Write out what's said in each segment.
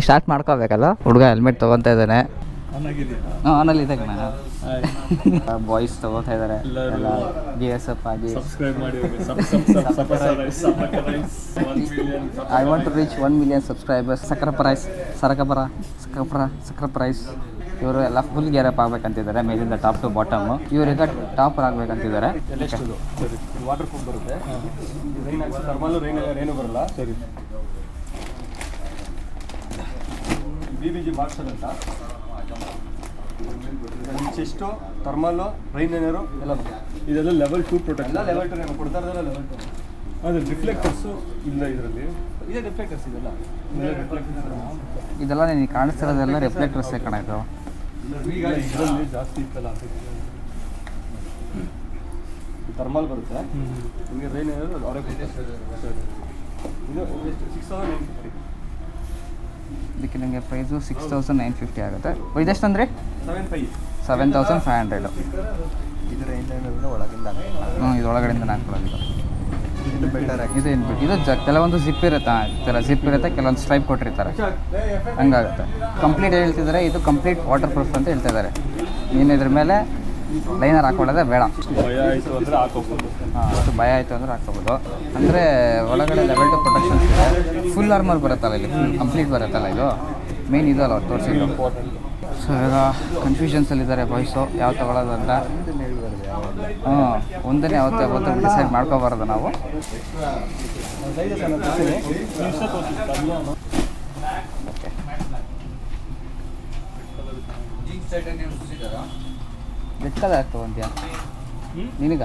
Start ಮಾಡ್ಕೋಬೇಕಲ್ಲ ಹುಡುಗ helmet ತೊಗೊತಾ ಇದ್ದಾನೆ. ಆನಲ್ಲಿ ಇದೆ ಕಣ. ಬಾಯ್ಸ್ ತೊಗೋತಾ ಇದ್ದಾರೆ ಎಲ್ಲ GSF ಆಗಿ. I want to reach 1 million subscribers. ಸಕ್ರ ಪ್ರೈಸ್ ಇವರು ಎಲ್ಲ ಫುಲ್ ಗೇರ್ ಅಪ್ ಆಗ್ಬೇಕಂತಿದ್ದಾರೆ, ಮೇಲಿಂದ ಟಾಪ್ ಟು ಬಾಟಮ್. ಇವರೀಗ ಟಾಪರ್ ಆಗ್ಬೇಕಂತಿದ್ದಾರೆ. ವಾಟರ್ ಪ್ರೂಫ್ ಬರುತ್ತೆ, ಏನು ಬರಲ್ಲ. ಸರಿ, BBG ಬಾಕ್ಸರ್ ಅಂತ ಚೆಸ್ಟು, ಥರ್ಮಲ್ಲು, ರೈನ್ ಏನರು ಎಲ್ಲ ಇದೆಲ್ಲ ಲೆವೆಲ್ 2 ಪ್ರೊಟೆಕ್ಟ್. ಎಲ್ಲ ಲೆವೆಲ್ 2 ಕೊಡ್ತಾ ಇರೋದಲ್ಲ ಲೆವೆಲ್ 2. ಅದು ರಿಫ್ಲೆಕ್ಟರ್ಸು ಇಲ್ಲ ಇದರಲ್ಲಿ. ಇದೇ ರಿಫ್ಲೆಕ್ಟರ್ಸ್ ಇದೆಲ್ಲ ನಿನಗೆ ಕಾಣಿಸ್ತಿರೋದೆಲ್ಲ ರಿಫ್ಲೆಕ್ಟರ್ಸೇ ಕಣ. ಇದು ಈಗ ಇದರಲ್ಲಿ ಜಾಸ್ತಿ ಇತ್ತಲ್ಲ, ಥರ್ಮಲ್ ಬರುತ್ತೆ ನಿಮಗೆ, ರೈನ್ ಏನಾದ್ರು ಅವರೇ ಕೊಡ್ತಾರೆ. ಇದು 6,950. ಇದಕ್ಕೆ ನಿಮಗೆ ಪ್ರೈಸು 6,950 ಆಗುತ್ತೆ. ಇದೆಷ್ಟು ಅಂದರೆ 7,500. ಇದು ಒಳಗಡೆಯಿಂದ ಹಾಕೊಳ್ಳೋದು. ಇದು ಕೆಲವೊಂದು ಜಿಪ್ ಇರುತ್ತೆ, ಕೆಲವೊಂದು ಸ್ಟ್ರೈಪ್ ಕೊಟ್ಟಿರ್ತಾರೆ, ಹಂಗಾಗುತ್ತೆ. ಕಂಪ್ಲೀಟ್ ಹೇಳ್ತಿದ್ದಾರೆ, ಇದು ಕಂಪ್ಲೀಟ್ ವಾಟರ್ ಪ್ರೂಫ್ ಅಂತ ಹೇಳ್ತಿದ್ದಾರೆ. ನೀನು ಇದ್ರ ಮೇಲೆ ಲೈನರ್ ಹಾಕೊಳ್ಳೋದೇ ಬೇಡ. ಭಯ ಆಯಿತು ಅಂದರೆ ಹಾಕೋಬೋದು. ಅಷ್ಟು ಭಯ ಆಯಿತು ಅಂದರೆ ಹಾಕೋಬೋದು. ಅಂದರೆ ಒಳಗಡೆ ಲೆವೆಲ್ 2 ಪ್ರೊಟೆಕ್ಷನ್ಸ್ ಇದೆ. ಫುಲ್ ಆರ್ಮರ್ ಬರುತ್ತಲ್ಲ, ಇಲ್ಲಿ ಫುಲ್ ಕಂಪ್ಲೀಟ್ ಬರುತ್ತಲ್ಲ. ಇದು ಮೇನ್ ಇದು ಅಲ್ಲ ತೋರಿಸಿದ್ದು. ಸೊ ಈಗ ಕನ್ಫ್ಯೂಷನ್ಸಲ್ಲಿದ್ದಾರೆ ಬಾಯ್ಸು, ಯಾವ ತೊಗೊಳ್ಳೋದು ಅಂತ. ಒಂದನೇ ಯಾವತ್ತು ಡಿಸೈಡ್ ಮಾಡ್ಕೋಬಾರ್ದು ನಾವು. ರೆಡ್ ಕಲರ್ ಆಗ್ತವೆ ಅಂತೀಯ ನಿನಗ?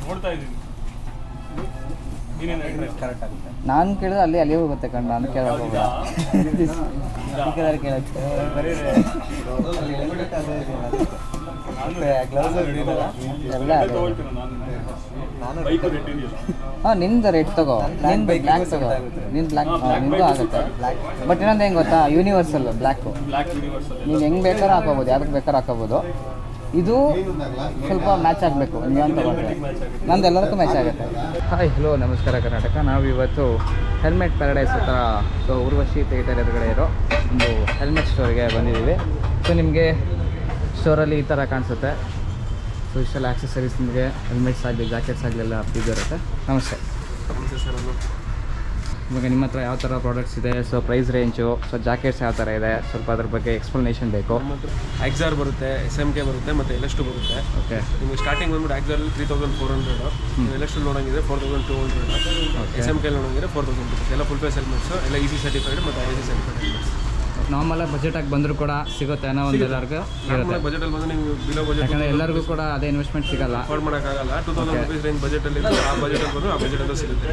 ನೋಡ್ತಾ ಇದ್ದೀನಿ, ಕರೆಕ್ಟ್ ಆಗುತ್ತೆ. ನಾನು ಕೇಳಿದ್ರೆ ಅಲ್ಲಿ ಹೋಗುತ್ತೆ ಕಣ್ಣ, ನಾನು ಕೇಳೋಕೆ ಕೇಳಕ್ಕೆ. ಹಾಂ, ನಿಂದು ರೆಡ್ ತಗೋ, ನಿಂದು ಬ್ಲ್ಯಾಕ್ ತಗೋ. ನಿಂದು ಬ್ಲ್ಯಾಕ್ ನಿಂದು ಆಗುತ್ತೆ. ಬಟ್ ಇನ್ನೊಂದು ಹೆಂಗೆ ಗೊತ್ತಾ, ಯೂನಿವರ್ಸಲ್ ಬ್ಲ್ಯಾಕು. ನೀನು ಹೆಂಗೆ ಬೇಕಾದ್ರೂ ಹಾಕೋಬೋದು, ಯಾವ್ದಕ್ಕೆ ಬೇಕಾದ್ರೂ ಹಾಕೋಬೋದು. ಇದು ಸ್ವಲ್ಪ ಮ್ಯಾಚ್ ಆಗಬೇಕು ನೀವು ಅಂತ ತಗೊಂಡ್ರೆ. ನಂದು ಎಲ್ಲದಕ್ಕೂ ಮ್ಯಾಚ್ ಆಗುತ್ತೆ. ಹಾಯ್, ಹಲೋ, ನಮಸ್ಕಾರ ಕರ್ನಾಟಕ. ನಾವು ಇವತ್ತು ಹೆಲ್ಮೆಟ್ ಪ್ಯಾರಡೈಸ್ ಹತ್ರ, ಸೊ ಉರ್ವಶಿ ಥಿಯೇಟರ್ ಎದುರುಗಡೆ ಇರೋ ಒಂದು ಹೆಲ್ಮೆಟ್ ಸ್ಟೋರಿಗೆ ಬಂದಿದ್ದೀವಿ. ಸೊ ನಿಮಗೆ ಸ್ಟೋರಲ್ಲಿ ಈ ಥರ ಕಾಣಿಸುತ್ತೆ. ಸೊ ಇಷ್ಟೆಲ್ಲ ಆಕ್ಸೆಸರೀಸ್ ನಿಮಗೆ ಹೆಲ್ಮೆಟ್ಸ್ ಆಗಲಿ, ಜಾಕೆಟ್ಸ್ ಆಗಲಿ ಎಲ್ಲ ಇರುತ್ತೆ. ನಮಸ್ತೆ ಸರ್. ಇವಾಗ ನಿಮ್ಮ ಹತ್ರ ಯಾವ ಥರ ಪ್ರಾಡಕ್ಟ್ಸ್ ಇದೆ, so price range, so jackets ಯಾವ ಥರ ಇದೆ, ಸ್ವಲ್ಪ ಅದ್ರ ಬಗ್ಗೆ ಎಕ್ಸ್ಪ್ಲನೇಷನ್ ಬೇಕು. ಎಕ್ಸಾರ್ ಬರುತ್ತೆ, SMK ಬರುತ್ತೆ, ಮತ್ತು LS2 ಬರುತ್ತೆ. ಓಕೆ, ನಿಮಗೆ ಸ್ಟಾರ್ಟಿಂಗ್ ಬಂದ್ಬಿಟ್ಟು ಎಕ್ಸಾರಲ್ಲಿ 3,400, LS2 ನೋಡೋಂಗಿದ್ರೆ 4,200, SMK ನೋಡೋಂಗಿದ್ರೆ 4,000 rupees. ಎಲ್ಲ ಫುಲ್ ಫೇಸ್ ಹೆಲ್ಮೆಟ್ಸು, ಎಲ್ಲ EC ಸರ್ಟಿಫೈಡ್ ಮತ್ತು IC ಸರ್ಟಿಫೈಡ್ ಹೆಲ್ಮೆಟ್ಸ್. ನಾರ್ಮಲಾಗಿ ಬಜೆಟಾಗಿ ಬಂದರೂ ಕೂಡ ಸಿಗುತ್ತೆ ಅನ್ನೋ ಒಂದು ಎಲ್ಲರಿಗೂ ಇರುತ್ತೆ. ಬಜೆಟಲ್ಲಿ ಬಂದರೆ ನೀವು ಬಿಲೋ ಬಜೆಟ್, ಯಾಕಂದರೆ ಎಲ್ಲರಿಗೂ ಕೂಡ ಅದೇ ಇನ್ವೆಸ್ಟ್ಮೆಂಟ್ ಸಿಗಲ್ಲ, ಅಫೋರ್ಡ್ ಮಾಡೋಕ್ಕಾಗಲ್ಲ. 2,000 rupees ರೇಂಜ್ ಬಜೆಟಲ್ಲಿ ಆ ಬಜೆಟಲ್ಲಿ ಬಂದು ಆ ಬಜೆಟಲ್ಲೂ ಸಿಗುತ್ತೆ.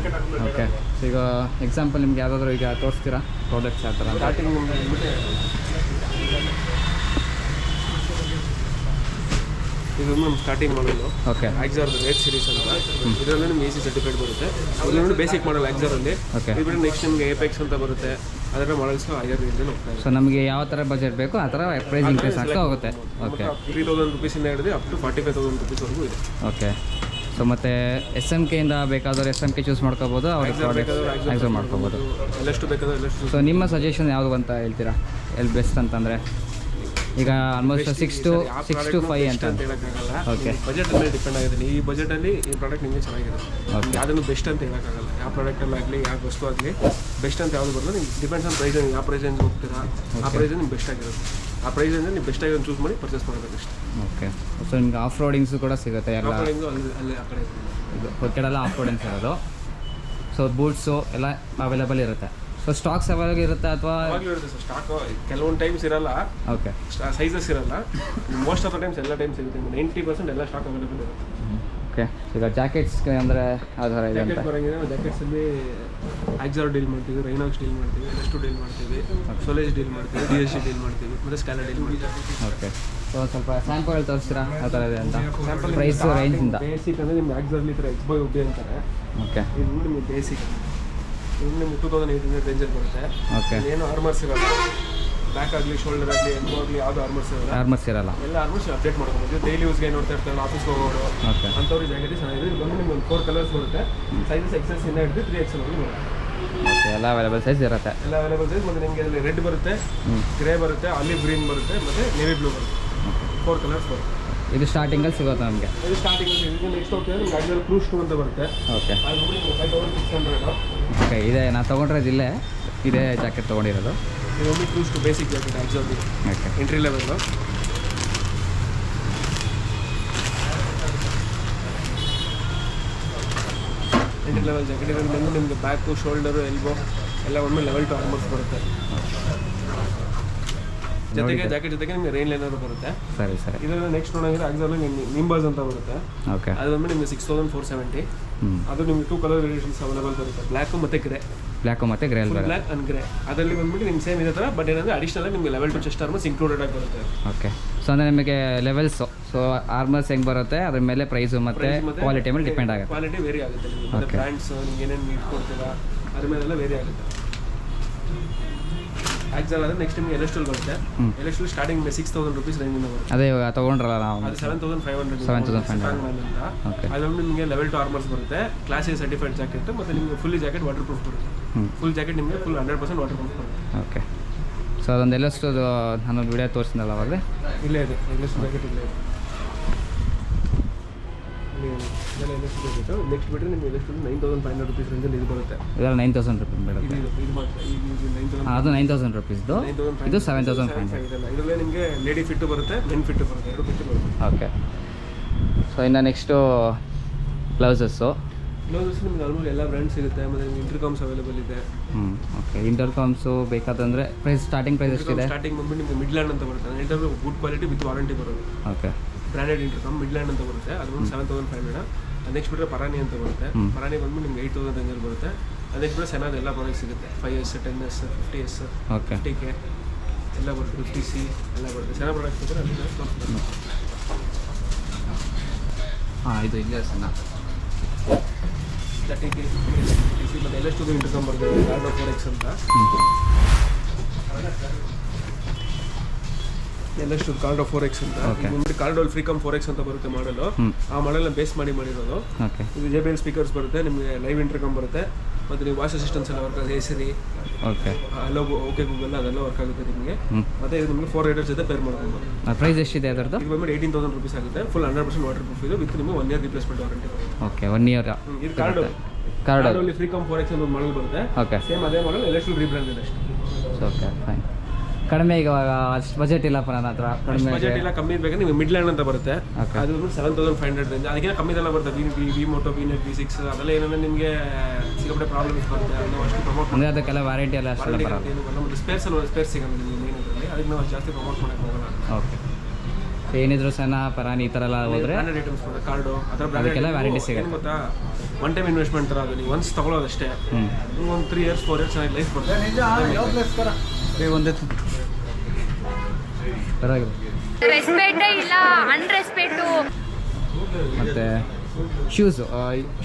ಓಕೆ, ಈಗ ಎಕ್ಸಾಂಪಲ್ ನಿಮ್ಗೆ ಯಾವುದಾದ್ರೂ ಈಗ ತೋರಿಸ್ತೀರಾ ಪ್ರಾಡಕ್ಟ್ಸ್ ಯಾವ ಥರ? ಸ್ಟಾರ್ಟಿಂಗ್ ಇದು ನಮ್ಮ ಸ್ಟಾರ್ಟಿಂಗ್ ಮಾಡಲು. ಓಕೆ, ಎಕ್ಸಾರ್ದು ರೇಟ್ ಸೀರೀಸ್ ಅಂತ. ಇದರಲ್ಲಿ ನಿಮ್ಗೆ EC ಸರ್ಟಿಫೈಡ್ ಬರುತ್ತೆ. ಇದರಲ್ಲಿ ಬೇಸಿಕ್ ಮಾಡಲ್ ಎಕ್ಸಾರಲ್ಲಿ. ಓಕೆ, ಇದು ನೆಕ್ಸ್ಟ್ ನಿಮಗೆ ಏಪೆಕ್ಸ್ ಅಂತ ಬರುತ್ತೆ. ಅದರ ಮಾಡಲ್ಸ್ಗಳು ಹೈಯರ್ ರೇಂಜಲ್ಲಿ ಹೋಗ್ತಾ ಇದೆ. ಸೊ ನಮಗೆ ಯಾವ ಥರ ಬಜೆಟ್ ಬೇಕು ಆ ಥರ ಪ್ರೈಸ್ ಇನ್ಕ್ರೀಸ್ ಆಗ್ತಾ ಹೋಗುತ್ತೆ. ಓಕೆ, 3,000 rupees ಹಿಡಿದು ಅಪ್ ಟು 45,000 rupees ವರೆಗೂ ಇದೆ. ಓಕೆ, ಸೊ ಮತ್ತು SMKಯಿಂದ ಬೇಕಾದ್ರೆ SMK ಚೂಸ್ ಮಾಡ್ಕೋಬೋದು, ಅವ್ರಿಗೆ ಪ್ರಾಡಕ್ಟ್ ಎಕ್ಸಾಮ್ ಮಾಡ್ಕೋಬೋದು. LS2 ಬೇಕಾದ್ರೆ LS2. ಸೊ ನಿಮ್ಮ ಸಜೆಷನ್ ಯಾವುದು ಅಂತ ಹೇಳ್ತೀರಾ, ಎಲ್ಲಿ ಬೆಸ್ಟ್ ಅಂತಂದರೆ? ಈಗ ಆಲ್ಮೋಸ್ಟ್ 6 to 5 ಅಂತ ಹೇಳೋಕ್ಕಾಗಲ್ಲ. ಓಕೆ, ಬಜೆಟ್ ಮೇಲೆ ಡಿಪೆಂಡ್ ಆಗುತ್ತೆ. ಈ ಬಜೆಟಲ್ಲಿ ಈ ಪ್ರಾಡಕ್ಟ್ ನಿಮಗೆ ಚೆನ್ನಾಗಿರುತ್ತೆ. ಯಾವುದನ್ನು ಬೆಸ್ಟ್ ಅಂತ ಹೇಳೋಕ್ಕಾಗಲ್ಲ. ಯಾವ ಪ್ರಾಡಕ್ಟಲ್ಲಿ ಆಗಲಿ, ಯಾವ ವಸ್ತು ಆಗಲಿ ಬೆಸ್ಟ್ ಅಂತ ಯಾವುದು ಬರೋದು ನಿಮ್ಗೆ ಡಿಪೆಂಡ್ಸ್ ಆನ್ ಪ್ರೈಸ್. ಯಾವ ಪ್ರೈಸ್ ರೇಂಜ್ ಹೋಗ್ತೀರಾ, ಆ ಪ್ರೈಸ್ ನಿಮ್ಗೆ ಬೆಸ್ಟ್ ಆಗಿರುತ್ತೆ. ಆ ಪ್ರೈಸ್ ಅಂದರೆ ನೀವು ಬೆಸ್ಟ್ ಆಗಿ ಚೂಸ್ ಮಾಡಿ ಪರ್ಚೇಸ್ ಮಾಡಬೇಕು ಅಷ್ಟೇ. ಓಕೆ, ಸೊ ನಿಮ್ಗೆ ಆಫ್ ರೋಡಿಂಗ್ಸು ಕೂಡ ಸಿಗುತ್ತೆ ಎಲ್ಲ? ಅಲ್ಲಿ ಆ ಕಡೆ ಇದು ಹೊರಗಡೆಲ್ಲ ಆಫ್ ರೋಡಿಂಗ್ಸ್ ಇರೋದು. ಸೊ ಬೂಟ್ಸು ಎಲ್ಲ ಅವೈಲೇಬಲ್ ಇರುತ್ತೆ. ಸೊ ಸ್ಟಾಕ್ಸ್ ಯಾವಾಗ ಇರುತ್ತೆ ಅಥವಾ ಇರುತ್ತೆ ಸರ್? ಸ್ಟಾಕ್ ಕೆಲವೊಂದು ಟೈಮ್ಸ್ ಇರಲ್ಲ. ಓಕೆ, ಸೈಜಸ್ ಇರಲ್ಲ. ಮೋಸ್ಟ್ ಆಫ್ ದ ಟೈಮ್ಸ್ ಎಲ್ಲ ಟೈಮ್ಸ್ ಇರುತ್ತೆ. 90% ಎಲ್ಲ ಸ್ಟಾಕ್ ಅವೈಲೇಬಲ್ ಇರುತ್ತೆ. ಓಕೆ, ಈಗ ಜಾಕೆಟ್ಸ್ಗೆ ಅಂದರೆ ಯಾವ ಥರ ಇದೆ ಅಂತ? ಜಾಕೆಟ್ಸಲ್ಲಿ ಎಕ್ಸಾರ್ ಡೀಲ್ ಮಾಡ್ತೀವಿ, ರೈನಾಕ್ಸ್ ಡೀಲ್ ಮಾಡ್ತೀವಿ, LS2 ಡೀಲ್ ಮಾಡ್ತೀವಿ, ಸೋಲೇಜ್ ಡೀಲ್ ಮಾಡ್ತೀವಿ, DSC ಡೀಲ್ ಮಾಡ್ತೀವಿ, ಮತ್ತು ಸ್ಕ್ಯಾಲರ್ ಡೀಲ್ ಮಾಡ್ತೀವಿ. ಓಕೆ, ಸೊ ಸ್ವಲ್ಪ ಸ್ಯಾಂಪಲ್ ತೋರಿಸ್ತೀರಾ ಯಾವ ಥರ ಇದೆ ಅಂತ? ಪ್ರೈಸ್ ರೇಂಜಿಂದ ಬೇಸಿಕ್ ಅಂದರೆ ನಿಮ್ಗೆ ಎಕ್ಸಾರ್ಲಿ ಈ ಥರ XBoy ಉಬ್ಬಿ ಅಂತಾರೆ. ಓಕೆ, ಇದು ನಿಮಗೆ ಬೇಸಿಕ್. ಇದು ನಿಮ್ಗೆ 2,800 ರೇಂಜಲ್ಲಿ ಬರುತ್ತೆ. ಓಕೆ, ಏನು ಆರ್ಮರ್ಸ್ ಇರಲ್ಲ. ಬ್ಯಾಕ್ ಆಗಲಿ, ಶೋಲ್ಡರ್ ಆಗಲಿ, ಎಲ್ಬೋ ಆಗಲಿ ಯಾವುದು ಆರ್ಮರ್ಸ್ ಇರಲ್ಲ. ಆರ್ಮರ್ಸ್ ಇರಲ್ಲ. ಎಲ್ಲ ಆರ್ಮರ್ಸ್ ಅಪ್ಡೇಟ್ ಮಾಡ್ಕೊಬೋದು. ಡೈಲಿ ಯೂಸ್ಗೆ ನೋಡ್ತಾ ಇರ್ತಾರೆ, ಆಫೀಸ್ಗೆ ಹೋಗೋರು ಓಕೆ, ಅಂಥವ್ರಿಗೆ ಜಾಕೆಟ್ ಚೆನ್ನಾಗಿದೆ. ಇದು ಬಂದು ನಿಮ್ಗೆ ಒಂದು 4 ಕಲರ್ಸ್ ಬರುತ್ತೆ. ಸೈಜಸ್ XS ಇಂದ ಹಿಡಿದು 3XL ವರೆಗೂ ಬರುತ್ತೆ. ಓಕೆ ಎಲ್ಲ ಅವೈಲೇಬಲ್ ಸೈಜ್ ಇರುತ್ತೆ. ಎಲ್ಲ ಅವೈಲೇಬಲ್ ಸೈಜ್. ಮತ್ತು ನಿಮಗೆ ಅದರಲ್ಲಿ ರೆಡ್ ಬರುತ್ತೆ, ಗ್ರೇ ಬರುತ್ತೆ, ಆಲಿವ್ ಗ್ರೀನ್ ಬರುತ್ತೆ, ಮತ್ತು ನೇವಿ ಬ್ಲೂ ಬರುತ್ತೆ. 4 ಕಲರ್ಸ್ ಬರುತ್ತೆ. ಇದು ಸ್ಟಾರ್ಟಿಂಗಲ್ಲಿ ಸಿಗುತ್ತೆ ನಮಗೆ. ಇದು ಸ್ಟಾರ್ಟಿಂಗ್ ನೆಕ್ಸ್ಟ್ ಹೋಗ್ತದೆ ನಿಮ್ಗೆ ಅಡ್ಜಲ್ ಕ್ರೂಸ್ 2 ಅಂತ ಬರುತ್ತೆ. ಓಕೆ ಅದು 5600. ಓಕೆ ಇದೆ ನಾನು ತೊಗೊಂಡಿರೋದು ಇಲ್ಲೇ ಇದೇ ಜಾಕೆಟ್ ತೊಗೊಂಡಿರೋದು. ಇದು ಒಂದು ಕ್ರೂಸ್ 2 ಬೇಸಿಕ್ ಜಾಕೆಟ್ ಅಡ್ಜಲ್ okay entry level. Entry level jacket. ಇದರಲ್ಲಿ ಬಂದು ನಿಮಗೆ ಬ್ಯಾಕು, ಶೋಲ್ಡರು, ಎಲ್ಬೋ ಎಲ್ಲ ಒಮ್ಮೆ ಲೆವೆಲ್ 2 ಆರ್ಮರ್ಸ್ ಬರುತ್ತೆ. ಜೊತೆಗೆ ಜಾಕೆಟ್ ಜೊತೆಗೆ ನಿಮಗೆ ರೈನ್ ಲೈನರ್ ಬರುತ್ತೆ. ಸರಿ ಸರಿ. ಇದರಲ್ಲಿ ನೆಕ್ಸ್ಟ್ ನೋಡೋಂಗಿದ್ರೆ ಆಕ್ಸಲ್ಲಿ ನಿಂಬಾಸ್ ಅಂತ ಬರುತ್ತೆ. ಓಕೆ ಅದು ಬಂದು ನಿಮಗೆ 6470. ಅದು ನಿಮಗೆ 2 ಕಲರ್ ವೇರಿಯೇಷನ್ಸ್ ಅವೈಲೇಬಲ್ ಬರುತ್ತೆ, ಬ್ಲ್ಯಾಕು ಮತ್ತು ಗ್ರೇ. ಬ್ಲ್ಯಾಕು ಮತ್ತು grey full black and grey. ಅದರಲ್ಲಿ ಬಂದ್ಬಿಟ್ಟು ನಿಮ್ಗೆ ಸೇಮ್ ಇದೇ ಥರ, ಬಟ್ ಏನಂದರೆ ಅಡಿಷನಲ್ ನಿಮಗೆ ಲೆವೆಲ್ 2 ಚೆಸ್ಟ್ ಆರ್ಮರ್ಸ್ ಇನ್ಕ್ಲೂಡೆಡ್ ಆಗಿ ಬರುತ್ತೆ. ಓಕೆ ಸೊ ಅಂದರೆ ನಿಮಗೆ ಲೆವೆಲ್ಸು, ಸೊ ಆರ್ಮರ್ಸ್ ಹೆಂಗೆ ಬರುತ್ತೆ ಅದ್ರ ಮೇಲೆ ಪ್ರೈಸು ಮತ್ತು ಕ್ವಾಲಿಟಿ ಮೇಲೆ ಡಿಪೆಂಡ್ ಆಗುತ್ತೆ. ಕ್ವಾಲಿಟಿ ವೇರಿ ಆಗುತ್ತೆ ನಿಮಗೆ. ಮತ್ತು ಬ್ರ್ಯಾಂಡ್ಸ್ ನಿಮ್ಗೆ ಏನೇನು ಇಟ್ಕೊಡ್ತೀರಾ ಅದ್ರ ಮೇಲೆಲ್ಲ ವೇರಿ ಆಗುತ್ತೆ. ಆಕ್ಸಲ್ ಆದರೆ ನೆಕ್ಸ್ಟ್ ನಿಮಗೆ ಎಲೆಸ್ಟಲ್ ಬರುತ್ತೆ. ಎಲೆಸ್ಟಲ್ ಸ್ಟಾರ್ಟಿಂಗ್ 6000 ರುಪೀಸ್ ರೇಂಜಿಂದ ಬರುತ್ತೆ. ಅದೇ ಇವಾಗ ತೊಗೊಂಡ್ರಲ್ಲ ನಾವು, ಅದು 7500 7500 ಅಂತ. ಓಕೆ ಅದೊಂದು ನಿಮಗೆ ಲೆವೆಲ್ 2 ಆರ್ಮರ್ಸ್ ಬರುತ್ತೆ, ಕ್ಲಾಸ್ ಎ ಸರ್ಟಿಫೈಡ್ ಜಾಕೆಟ್. ಮತ್ತು ನಿಮಗೆ ಫುಲ್ಲಿ ಜಾಕೆಟ್ ವಾಟರ್ ಪ್ರೂಫ್ ಬರುತ್ತೆ. ಫುಲ್ ಜಾಕೆಟ್ ನಿಮಗೆ ಫುಲ್ 100% ವಾಟರ್ ಪ್ರೂಫ್ ಬರುತ್ತೆ. ಓಕೆ ಸೊ ಅದೊಂದು ಎಲ್ಲಷ್ಟು ನಾನು ವಿಡಿಯೋ ತೋರಿಸಿದ್ನಲ್ಲ ಅವಾಗಲೇ, ಇಲ್ಲೇ ಇದೆ ಎಲ್ಲಷ್ಟು ಜಾಕೆಟ್ ಇಲ್ಲೇ ಇದೆ. ಇದೆಲ್ಲ ಎಲ್ಲಷ್ಟು ಜಾಕೆಟು. ನೆಕ್ಸ್ಟ್ ಬಿಟ್ಟರೆ ನಿಮಗೆ ಎಲ್ಲಷ್ಟು 9500 ರುಪೀಸ್ ರೇಂಜಲ್ಲಿ ಇದು ಬರುತ್ತೆ. ಇದೆಲ್ಲ 9000 ರುಪೀಸ್ ಬೀಳುತ್ತೆ. ಇದು ಮಾತ್ರ ಈಗ 9000. ಅದು 9000 ರುಪೀಸ್ದು, ಇದು 7500. ಇದರಲ್ಲೇ ನಿಮಗೆ ಲೇಡಿ ಫಿಟ್ಟು ಬರುತ್ತೆ, ಮೆನ್ ಫಿಟ್ಟು ಬರುತ್ತೆ, 2 ಫಿಟ್ಟು ಬರುತ್ತೆ. ಓಕೆ ಸೊ ಇನ್ನು ನೆಕ್ಸ್ಟು ಗ್ಲೌಸಸ್ಸು. ಗ್ಲೌಸಸ್ ನಿಮಗೆ ಆಲ್ಮೋಸ್ಟ್ ಎಲ್ಲ ಬ್ರ್ಯಾಂಡ್ ಸಿಗುತ್ತೆ. ಮತ್ತು ನಿಮಗೆ ಇಂಟರ್ಕಾಮ್ಸ್ ಅವೈಲೇಬಲ್ ಇದೆ. ಓಕೆ ಇಂಟರ್ಕಾಮ್ಸು ಬೇಕಾದಂದರೆ ಪ್ರೈಸ್ ಸ್ಟಾರ್ಟಿಂಗ್ ಪ್ರೈಸ್ ಎಷ್ಟಿದೆ? ಸ್ಟಾರ್ಟಿಂಗ್ ಬಂದ್ಬಿಟ್ಟು ನಿಮಗೆ ಮಿಡ್ಲ್ಯಾಂಡ್ ಅಂತ ಬರುತ್ತೆ. Inter good quality with warranty ಬರುತ್ತೆ. ಓಕೆ ಬ್ರ್ಯಾಂಡೆಡ್ ಇಂಟರ್ಕಾಮ್ ಮಿಡ್ಲ್ಯಾಂಡ್ ಅಂತ ಬರುತ್ತೆ. ಅದು ಒಂದು 7500. ನೆಕ್ಸ್ಟ್ ಬಿಟ್ಟರೆ ಪರಾನಿ ಅಂತ ಬರುತ್ತೆ. ಪರಾನಿ ಬಂದ್ಬಿಟ್ಟು ನಿಮ್ಗೆ 8000 ರೇಂಜಲ್ಲಿ ಬರುತ್ತೆ. ನೆಕ್ಸ್ಟ್ ಬಿಟ್ಟರೆ ಸೆನಾದ ಎಲ್ಲ ಪ್ರಾಡಕ್ಟ್ ಸಿಗುತ್ತೆ. 5S, 10S, 50S, okay 50K ಎಲ್ಲ ಬರುತ್ತೆ. 50C ಎಲ್ಲ ಬರುತ್ತೆ. ಸೆನಾ ಪ್ರಾಡಕ್ಟ್ಸ್ ಇದ್ದರೆ ಅಲ್ಲಿ ತೋರಿಸ್ತಾರೆ. ಇದು ಇಲ್ಲೇ ಸಣ್ಣ 30K, 50C ಮತ್ತು ಎಲ್ಲಷ್ಟು ಇಂಟರ್ಕಾಮ್ ಬರುತ್ತೆ. ಕಾರ್ಡೋ 4X ಅಂತ ಎಲ್ಲಷ್ಟು ಕಾರ್ಡೋ 4X ಅಂತ. ನಿಮಗೆ ಕಾರ್ಡೋಲ್ ಫ್ರೀಕಮ್ 4X ಅಂತ ಬರುತ್ತೆ ಮಾಡಲು. ಆ ಮಾಡಲ್ನ ಬೇಸ್ ಮಾಡಿರೋದು. ಇದು JBL ಸ್ಪೀಕರ್ಸ್ ಬರುತ್ತೆ, ನಿಮಗೆ ಲೈವ್ ಇಂಟರ್ಕಾಮ್ ಬರುತ್ತೆ. ಮತ್ತು ನೀವು ವಾಯ್ಸ್ ಅಸಿಸ್ಟೆನ್ಸ್ ಎಲ್ಲ ವರ್ಕ್ ಆಗುತ್ತೆ. Siri, okay hello, okay Google ಅದೆಲ್ಲ ವರ್ಕ್ ಆಗುತ್ತೆ ನಿಮಗೆ. ಮತ್ತು ಇದು ನಿಮಗೆ 4 ರೈಡರ್ಸ್ ಜೊತೆ ಪೇರ್ ಮಾಡ್ಬೋದು. ಪ್ರೈಸ್ ಎಷ್ಟಿದೆ ಅದರದ್ದು? ಇದು ಬಂದ್ಬಿಟ್ಟು 18000 ರುಪೀಸ್ ಆಗುತ್ತೆ. ಫುಲ್ 100% ವಾಟರ್ ಪ್ರೂಫ್ ಇದು, ವಿತ್ ನಿಮಗೆ 1 year replacement warranty. Okay 1 year. ಇದು ಕಾರ್ಡೋಲಿ ಫ್ರೀಕಮ್ 4X ಅಂತ ಒಂದು ಮಾಡಲ್ ಬರುತ್ತೆ. ಓಕೆ ಸೇಮ್ ಅದೇ ಮಾಡಲ್ ಎಲ್ಲಷ್ಟು ರೀಬ್ರ್ಯಾಂಡ್ ಇದೆ ಅಷ್ಟೇ. Okay fine. ಕಡಿಮೆ ಈಗ ಅಷ್ಟು ಬಜೆಟ್ ಇಲ್ಲಪ್ಪ ನನ್ನ ಹತ್ರ. ಕಡಿಮೆ ಬಜೆಟ್ ಇಲ್ಲ, ಕಮ್ಮಿ ಬೇಕಾದ್ರೆ ನಿಮಗೆ ಮಿಡ್ಲ್ಯಾಂಡ್ ಅಂತ ಬರುತ್ತೆ. ಅದು 7500 ರೇಂಜ್. ಅದಕ್ಕಿಂತ ಕಮ್ಮಿದೆಲ್ಲ ಬರುತ್ತೆ. ವಿ ಮೋಟೋ, V-Net, V6 ಅದೆಲ್ಲ ಏನಂದ್ರೆ ನಿಮಗೆ ಸಿಕ್ಕಾಪಟ್ಟೆ ಪ್ರಾಬ್ಲಮ್ಸ್ ಬರುತ್ತೆ. ಅದನ್ನು ಅಷ್ಟು ಪ್ರಮೋಟ್ ಅಂದರೆ ಅದಕ್ಕೆಲ್ಲ ವಾರಂಟಿ ಎಲ್ಲ ಅಷ್ಟೆಲ್ಲ ಬರೋದು. ಮತ್ತು ಸ್ಪೇರ್ಸ್ ಸಿಗಲ್ಲ ನಿಮಗೆ ಮೇನದ್ರಲ್ಲಿ. ಅದಕ್ಕೆ ನಾವು ಜಾಸ್ತಿ ಪ್ರಮೋಟ್ ಮಾಡೋಕ್ಕೆ ಹೋಗಲ್ಲ. ಓಕೆ ಏನಿದ್ರು ಸಣ್ಣ ಪರಾನಿ ಈ ಥರ ಎಲ್ಲ ಹೋದರೆ ಬ್ರ್ಯಾಂಡೆಡ್ ಐಟಮ್ಸ್ ಬರುತ್ತೆ. ಕಾರ್ಡು ಅದರ ಅದಕ್ಕೆಲ್ಲ ವ್ಯಾರಂಟಿ ಸಿಗುತ್ತೆ. ಗೊತ್ತಾ, ಒನ್ ಟೈಮ್ ಇನ್ವೆಸ್ಟ್ಮೆಂಟ್ ಥರ ಅದು. ನೀವು ಒನ್ಸ್ ತೊಗೊಳ್ಳೋದಷ್ಟೇ. ಒಂದು 3 ಇಯರ್ಸ್ 4 ಇಯರ್ಸ್ ಚೆನ್ನಾಗಿ ಲೈಫ್ ಬರುತ್ತೆ. ಒಂದೇ ಪರವಾಗಿಲ್ಲ. ರೆಸ್ಪೆಕ್ಟೇ ಇಲ್ಲ, ಅನ್ರೆಸ್ಪೆಕ್ಟು. ಮತ್ತು ಶೂಸು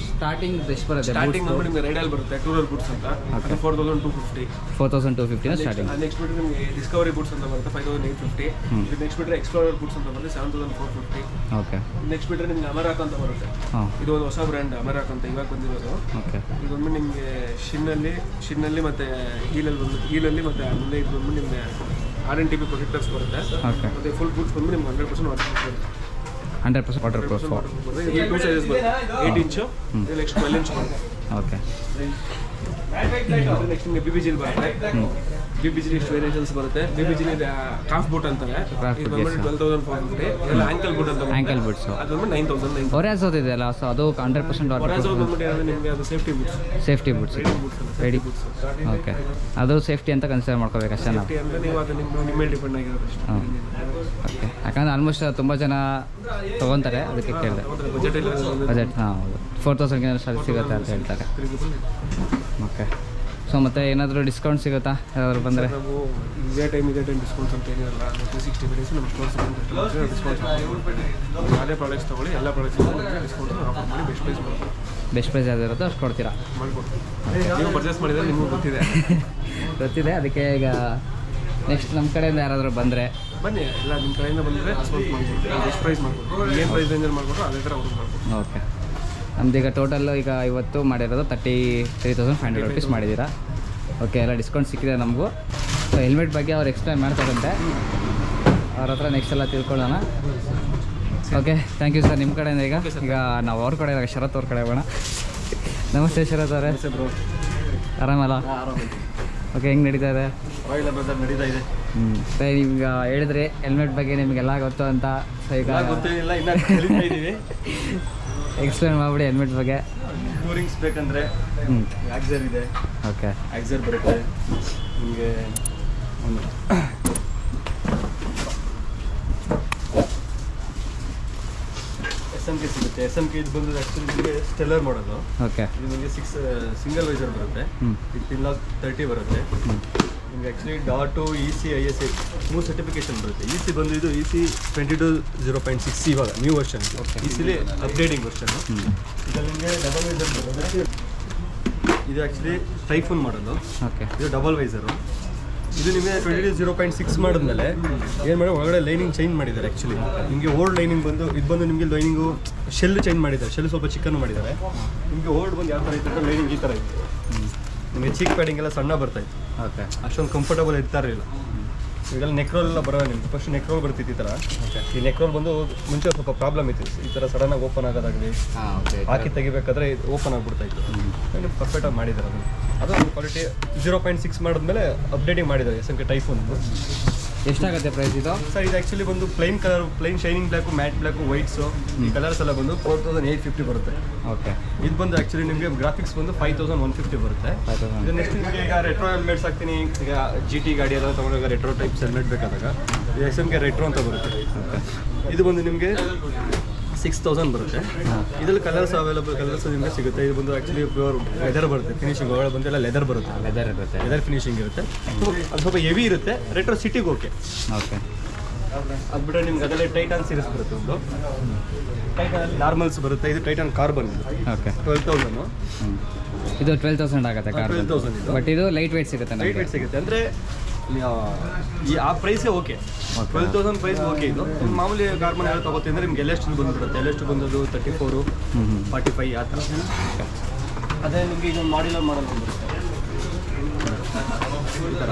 ಸ್ಟಾರ್ಟಿಂಗ್ ಎಷ್ಟು ಬರುತ್ತೆ? ಸ್ಟಾರ್ಟಿಂಗ್ ನಿಮಗೆ ರೈಡಲ್ ಬರುತ್ತೆ, ಟೂರರ್ ಬೂಟ್ಸ್ ಅಂತ. ಅದು 4250. 4250 ಸ್ಟಾರ್ಟಿಂಗ್. ನೆಕ್ಸ್ಟ್ ಬಿಟ್ಟರೆ ನಿಮಗೆ ಡಿಸ್ಕವರಿ ಬೂಟ್ಸ್ ಅಂತ ಬರುತ್ತೆ 5850. ನೆಕ್ಸ್ಟ್ ಬಿಟ್ಟರೆ ಎಕ್ಸ್ಪ್ಲೋರರ್ ಬೂಟ್ಸ್ ಅಂತ ಬರುತ್ತೆ 7450. ಓಕೆ ನೆಕ್ಸ್ಟ್ ಬಿಟ್ಟರೆ ನಿಮಗೆ ಅಮರಾಕ್ ಅಂತ ಬರುತ್ತೆ. ಇದು ಒಂದು ಹೊಸ ಬ್ರ್ಯಾಂಡ್ ಅಮರಾಕ್ ಅಂತ ಇವಾಗ ಬಂದಿರೋದು. ಓಕೆ ಇದೊಂದು ನಿಮಗೆ ಶಿನ್ನಲ್ಲಿ ಮತ್ತು ಹೀಲಲ್ಲಿ ಮತ್ತು ಮುಂದೆ ಇದು ಬಂದು ನಿಮಗೆ RNTP ಪ್ರೊಟೆಕ್ಟರ್ಸ್ ಬರುತ್ತೆ. ಮತ್ತು ಫುಲ್ ಬೂಟ್ಸ್ ಬಂದು ನಿಮ್ಗೆ 100% ವಾಟರ್ ಪ್ರೂಫ್ ಬರುತ್ತೆ. 100% ವಾಟರ್ ಪ್ರೂಫ್. ಇದು 2 ಸೈಜಸ್ ಬರುತ್ತೆ. 8 ಇಂಚು, ನೆಕ್ಸ್ಟ್ 12 ಇಂಚ್ ಬರುತ್ತೆ. ಓಕೆ ನೆಕ್ಸ್ಟ್ ನಿಮಗೆ BBGL ಬರುತ್ತೆ. BBGL ಎಷ್ಟು ವೇರಿಯೇಷನ್ಸ್ ಬರುತ್ತೆ. BBGL ಕಾಫ್ ಬೂಟ್ ಅಂತಾರೆ. ಇದು ಬಂದ್ಬಿಟ್ಟು 12450. ಇದೆಲ್ಲ ಆಂಕಲ್ ಬೂಟ್ ಅಂತ. ಆಂಕಲ್ ಬೂಟ್ಸು ಅದು ಬಂದ್ಬಿಟ್ಟು 9000. ಒರಾಜೋದು ಇದೆಯಲ್ಲ, ಸೊ ಅದು 100% ಒರಾಜೋದು ಬಂದ್ಬಿಟ್ಟು ಏನಂದರೆ ನಿಮಗೆ ಅದು safety boots. Safety boots ready. Okay ಅದು ಸೇಫ್ಟಿ ಅಂತ ಕನ್ಸಿಡರ್ ಮಾಡ್ಕೋಬೇಕು ಅಷ್ಟೇ ನಾವು. ಸೇಫ್ಟಿ ಅಂದರೆ ನೀವು ಅದು ನಿಮ್ಮ ಮೇಲೆ ಡಿಪೆಂಡ್ ಆಗಿರೋದು ಅಷ್ಟೇ. ಓಕೆ ಯಾಕಂದರೆ ಆಲ್ಮೋಸ್ಟ್ ತುಂಬ ಜನ ತೊಗೊತಾರೆ, ಅದಕ್ಕೆ ಕೇಳಿದೆ. ಬಜೆಟ್ ಇಲ್ಲ, ಬಜೆಟ್ ಹಾಂ ಹೌದು 4000 ಸಿಗುತ್ತೆ ಅಂತ ಹೇಳ್ತಾರೆ. ಓಕೆ ಸೊ ಮತ್ತು ಏನಾದರೂ ಡಿಸ್ಕೌಂಟ್ ಸಿಗುತ್ತಾ ಯಾರಾದರೂ ಬಂದರೆ? ನಾವು ಇದೇ ಟೈಮ್ ಡಿಸ್ಕೌಂಟ್ಸ್ ಅಂತ ಏನಿರಲ್ಲ. 360 ಡೇಸ್ ನಮ್ಮ ಸ್ಟೋರ್ಸ್ ಡಿಸ್ಕೌಂಟ್. ಯಾವುದೇ ಪ್ರಾಡಕ್ಟ್ಸ್ ತೊಗೊಳ್ಳಿ, ಎಲ್ಲ ಪ್ರಾಡಕ್ಟ್ಸ್ ಡಿಸ್ಕೌಂಟ್ ಆಫರ್ ಮಾಡಿ ಬೆಸ್ಟ್ ಪ್ರೈಸ್ ಮಾಡ್ತೀವಿ. ಬೆಸ್ಟ್ ಪ್ರೈಸ್ ಯಾವ್ದಿರುತ್ತೋ ಅಷ್ಟು ಕೊಡ್ತೀರಾ? ಮಾಡಿಕೊಡ್ತೀವಿ. ನೀವು ಪರ್ಚೇಸ್ ಮಾಡಿದರೆ ನಿಮಗೂ ಗೊತ್ತಿದೆ. ಅದಕ್ಕೆ ಈಗ ನೆಕ್ಸ್ಟ್ ನಮ್ಮ ಕಡೆಯಿಂದ ಯಾರಾದರೂ ಬಂದರೆ ಬನ್ನಿ, ಎಲ್ಲ ನಿಮ್ಮ ಕಡೆಯಿಂದ ಬಂದರೆ ಡಿಸ್ಕೌಂಟ್ ಮಾಡ್ಕೊಡ್ತೀವಿ. ಬೆಸ್ಟ್ ಪ್ರೈಸ್ ಮಾಡ್ಕೊಡ್ತೀವಿ. ಏನು ಪ್ರೈಸ್ ರೇಂಜಲ್ಲಿ ಮಾಡ್ಕೊಟ್ರು ಅದೇ ಥರ ಅವ್ರಿಗೆ ಮಾಡ್ಕೊಡ್ತೀವಿ. ಓಕೆ ನಮ್ದೀಗ ಟೋಟಲ್ಲು ಈಗ ಇವತ್ತು ಮಾಡಿರೋದು 33,500 ರುಪೀಸ್ ಮಾಡಿದ್ದೀರಾ. ಓಕೆ, ಎಲ್ಲ ಡಿಸ್ಕೌಂಟ್ ಸಿಕ್ಕಿದೆ ನಮಗೂ. ಸೊ ಹೆಲ್ಮೆಟ್ ಬಗ್ಗೆ ಅವ್ರು ಎಕ್ಸ್ಪ್ಲೈನ್ ಮಾಡ್ತಾರಂತೆ, ಅವ್ರ ಹತ್ರ ನೆಕ್ಸ್ಟ್ ಎಲ್ಲ ತಿಳ್ಕೊಳ್ಳೋಣ. Okay, thank you sir. ನಿಮ್ಮ ಕಡೆಯಿಂದ ಈಗ ನಾವು ಅವ್ರ ಕಡೆ ಶರತ್ ಅವ್ರ ಕಡೆ ಹೋಗೋಣ. ನಮಸ್ತೆ ಶರತ್ ಅವರೇ. ಬ್ರೋ, ಆರಾಮಲ್ಲ? ಓಕೆ, ಹೆಂಗೆ ನಡೀತಾ ಇದೆ? ನಡೀತಾ ಇದೆ. ಸರಿ, ಈಗ ಹೇಳಿದ್ರಿ ಹೆಲ್ಮೆಟ್ ಬಗ್ಗೆ ನಿಮಗೆಲ್ಲ ಗೊತ್ತು ಅಂತ. ಸೊ ಈಗ ಗೊತ್ತೇನಿಲ್ಲ, ಇನ್ನು ಕಲಿತಾ ಇದ್ದೀವಿ. ಎಕ್ಸ್ಪ್ಲೇನ್ ಮಾಡಿಬಿಡಿ ಹೆಲ್ಮೆಟ್ ಬಗ್ಗೆ. ಟೂರಿಂಗ್ಸ್ ಬೇಕಂದರೆ ಆಕ್ಸರ್ ಇದೆ. ಓಕೆ, ಆಕ್ಸರ್ ಬರುತ್ತೆ ನಿಮಗೆ. ಒಂದು SMK ಸಿಗುತ್ತೆ. SMK ಇದು ಬಂದು ಆ್ಯಕ್ಚುಲಿ ನಿಮಗೆ ಸ್ಟೆಲ್ಲರ್ ಮಾಡೋದು. ಓಕೆ, ಇದು ನಿಮಗೆ 6 ಸಿಂಗಲ್ ವೈಸರ್ ಬರುತ್ತೆ. ಇದು ಪಿನ್ಲಾಕ್ 30 ಬರುತ್ತೆ. ನಿಮಗೆ actually dot EC ISA 3 certification ಬರುತ್ತೆ. EC ಬಂದು ಇದು EC 22.0.6 ಇವಾಗ ನ್ಯೂ ವರ್ಷನ್. ECಲಿ ಅಪ್ಡೇಟಿಂಗ್ ವರ್ಷನ್ನು. ಇದರಲ್ಲಿ ನಿಮಗೆ ಡಬಲ್ ವೈಸರ್ ಬರುತ್ತೆ. ಇದು ಆ್ಯಕ್ಚುಲಿ ಟೈಫೂನ್ ಮಾಡೋದು. ಓಕೆ, ಇದು ಡಬಲ್ ವೈಸರು. ಇದು ನಿಮಗೆ 22.0.6 ಮಾಡಿದ್ಮೇಲೆ ಏನು ಮಾಡಿ ಒಳಗಡೆ ಲೈನಿಂಗ್ ಚೇಂಜ್ ಮಾಡಿದ್ದಾರೆ. ಆ್ಯಕ್ಚುಲಿ ನಿಮಗೆ ಓಲ್ಡ್ ಲೈನಿಂಗ್ ಬಂದು ಇದು ಬಂದು ನಿಮಗೆ ಲೈನಿಂಗು ಶೆಲ್ ಚೇಂಜ್ ಮಾಡಿದ್ದಾರೆ. ಶೆಲ್ ಸ್ವಲ್ಪ ಚಿಕ್ಕನ್ನು ಮಾಡಿದ್ದಾರೆ. ನಿಮಗೆ ಓಲ್ಡ್ ಬಂದು ಯಾವ ಥರ ಇತ್ತು ಅಂದರೆ ಲೈನಿಂಗ್ ಈ ಥರ ಇತ್ತು. ನಿಮಗೆ ಚೀಕ್ ಪ್ಯಾಡಿಂಗ್ ಎಲ್ಲ ಸಣ್ಣ ಬರ್ತಾಯಿತ್ತು. ಓಕೆ, ಅಷ್ಟೊಂದು ಕಂಫರ್ಟಬಲ್ ಇರ್ತಾ ಇರಲಿಲ್ಲ. ಈಗೆಲ್ಲ ನೆಕ್ರೋಲ್ ಎಲ್ಲ ಬರೋಲ್ಲ. ನಿಮ್ಗೆ ಫಸ್ಟ್ ನೆಕ್ರೋಲ್ ಬರ್ತಿತ್ತು ಈ ಥರ. ಈ ನೆಕ್ರೋಲ್ ಬಂದು ಮುಂಚೆ ಸ್ವಲ್ಪ ಪ್ರಾಬ್ಲಮ್ ಇತ್ತು. ಈ ಥರ ಸಡನ್ನಾಗಿ ಓಪನ್ ಆಗೋದಾಗಲಿ, ಹಾಕಿ ತೆಗಿಬೇಕಾದ್ರೆ ಇದು ಓಪನ್ ಆಗಿಬಿಡ್ತಾಯಿತ್ತು. ಪರ್ಫೆಕ್ಟಾಗಿ ಮಾಡಿದ್ದಾರೆ ಅದು ಕ್ವಾಲಿಟಿ. 0.6 ಮಾಡಿದ್ಮೇಲೆ ಅಪ್ಡೇಟಿಂಗ್ ಮಾಡಿದ್ದಾರೆ SMK ಟೈಫೂನ್. ಎಷ್ಟಾಗುತ್ತೆ ಪ್ರೈಸ್ ಇದು? ಸರ್ ಇದು ಆ್ಯಕ್ಚುಲಿ ಬಂದು plain colour, plain shining black, mat black, ವೈಟ್ಸು, ಈ ಕಲರ್ಸ್ ಎಲ್ಲ ಬಂದು 4,850 ಬರುತ್ತೆ. ಓಕೆ, ಇದು ಬಂದು ಆ್ಯಕ್ಚುಲಿ ನಿಮಗೆ ಗ್ರಾಫಿಕ್ಸ್ ಬಂದು 5,150 ಬರುತ್ತೆ. ಇದು ನೆಕ್ಸ್ಟ್ ನಿಮಗೆ ಈಗ ರೆಟ್ರೋ ಹೆಲ್ಮೆಟ್ಸ್ ಹಾಕ್ತೀನಿ. ಈಗ GT ಗಾಡಿ ಎಲ್ಲ ತೊಗೊಂಡಾಗ ರೆಟ್ರೋ ಟೈಪ್ಸ್ ಹೆಲ್ಮೆಟ್ ಬೇಕಾದಾಗ ಈ SMK ರೆಟ್ರೋ ಅಂತ ಬರುತ್ತೆ. ಇದು ಬಂದು ನಿಮಗೆ 6,000 ಬರುತ್ತೆ. ಇದರಲ್ಲಿ ಕಲರ್ಸ್ ಅವೈಲಬಲ್ ಕಲರ್ಸ್ ನಿಮಗೆ ಸಿಗುತ್ತೆ. ಇದು ಬಂದು ಆ್ಯಕ್ಚುಲಿ ಪ್ಯೂರ್ ಲೆದರ್ ಬರುತ್ತೆ. ಫಿನಿಶಿಂಗ್ ಒಳಗೆ ಬಂದು ಎಲ್ಲ ಲೆದರ್ ಬರುತ್ತೆ. ಲೆದರ್ ಫಿನಿಶಿಂಗ್ ಇರುತ್ತೆ. ಅದು ಸ್ವಲ್ಪ ಹೆವಿ ಇರುತ್ತೆ. ರೆಟ್ರೋ ಸಿಟಿಗೆ ಓಕೆ. ಓಕೆ, ಅದು ಬಿಟ್ಟರೆ ನಿಮ್ಗೆ ಅದರಲ್ಲಿ ಟೈಟಾನ್ ಸೀರೀಸ್ ಬರುತ್ತೆ. ಒಂದು ಟೈಟಾನ್ ನಾರ್ಮಲ್ಸ್ ಬರುತ್ತೆ. ಇದು ಟೈಟಾನ್ ಕಾರ್ಬನ್. ಓಕೆ, 12,000. ಇದು 12,000 ಆಗುತ್ತೆ ಕಾರ್. 12,000 ಇದು. ಬಟ್ ಇದು ಲೈಟ್ ವೇಟ್ ಸಿಗುತ್ತೆ. ಲೈಟ್ ವೇಟ್ ಸಿಗುತ್ತೆ ಅಂದರೆ ಆ ಪ್ರೈಸೇ ಓಕೆ. 12,000 price okay. ಇದು ಮಾಮೂಲಿ ಕಾರ್ಬನ್ ಎಲ್ಲ ತಗೋತೀವಿ ಅಂದರೆ ನಿಮ್ಗೆ LS2 ಬಂದುಬಿಡುತ್ತೆ. LS2 ಬಂದದ್ದು 34, 45 ಆ ಥರ. ಅದೇ ನಿಮಗೆ ಇದೊಂದು ಮಾಡಲ್ ಬಂದುಬಿಡುತ್ತೆ.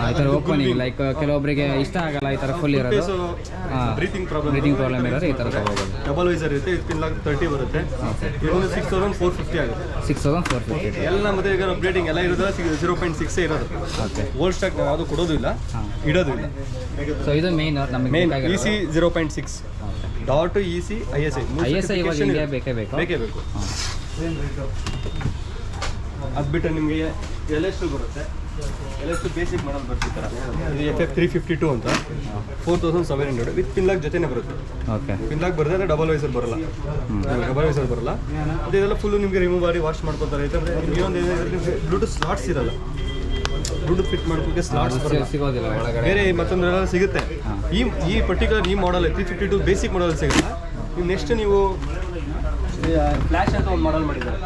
ಈ ಥರ ಓಪನಿಂಗ್ ಲೈಕ್ ಕೆಲವೊಬ್ಬರಿಗೆ ಇಷ್ಟ ಆಗಲ್ಲ ಈ ಥರ ಫುಲ್ ಇರೋದು. ಬ್ರೀತಿಂಗ್ ಪ್ರಾಬ್ಲಮ್ ಇರೋದು ಈ ಥರ ತಗೋಬೋದು. ಡಬಲ್ ವೈಸರ್ ಇರುತ್ತೆ. ಇದು ಪಿನ್ಲಾಕ್ 30 ಬರುತ್ತೆ. ಇದೊಂದು 6,450 ಆಗುತ್ತೆ. 6,450 ಎಲ್ಲ ಮತ್ತೆ ಈಗ ಅಪ್ಡೇಟಿಂಗ್ ಎಲ್ಲ ಇರೋದು 0.6 ಇರೋದು. ಓಕೆ, ಓಲ್ಡ್ ಸ್ಟಾಕ್ ಯಾವುದು ಕೊಡೋದು ಇಲ್ಲ, ಇಡೋದು ಇಲ್ಲ. ಸೊ ಇದು ಮೇನ್ ನಮಗೆ EC 0.6 ಡಾಟು EC ISA ಇವಾಗ ಇಂಡಿಯಾ ಬೇಕೇ ಬೇಕು. ಅದು ಬಿಟ್ಟರೆ ನಿಮಗೆ LS2 ಬರುತ್ತೆ. LS2 ಬೇಸಿಕ್ ಮಾಡಲ್ ಬರ್ತಿರ್ತಾರೆ. ಇದು FF 352 ಅಂತ 4,700 ವಿತ್ ಪಿನ್ಲಾಕ್ ಜೊತೆನೇ ಬರುತ್ತೆ. ಓಕೆ, ಪಿನ್ಲಾಕ್ ಬರುತ್ತೆ. ಡಬಲ್ ವೈಸರ್ ಬರಲ್ಲ. ಇದೆಲ್ಲ ಫುಲ್ಲು ನಿಮಗೆ ರಿಮೂವ್ ಮಾಡಿ ವಾಶ್ ಮಾಡ್ಕೊತಾರೆ. ಯಾಕಂದರೆ ಇನ್ನೊಂದು ಬ್ಲೂಟೂತ್ ಸ್ಲಾಟ್ಸ್ ಇರಲ್ಲ. ಬ್ಲೂಟೂತ್ ಫಿಟ್ ಮಾಡ್ಕೊಳ್ಳೋಕ್ಕೆ ಸ್ಲಾಟ್ಸ್ ಬರಲ್ಲ. ಸಿಗೋದಿಲ್ಲ ಒಳಗಡೆ. ಬೇರೆ ಮತ್ತೊಂದೆಲ್ಲ ಸಿಗುತ್ತೆ. ಈ ಪರ್ಟಿಕ್ಯುಲರ್ ಈ ಮಾಡಲ್ 352 ಬೇಸಿಕ್ ಮಾಡಲ್ ಸಿಗುತ್ತೆ. ನೀವು ನೆಕ್ಸ್ಟ್ ನೀವು ಫ್ಲ್ಯಾಶ್ ಅಂತ ಒಂದು ಮಾಡಲ್ ಮಾಡಿದ್ದಾರೆ.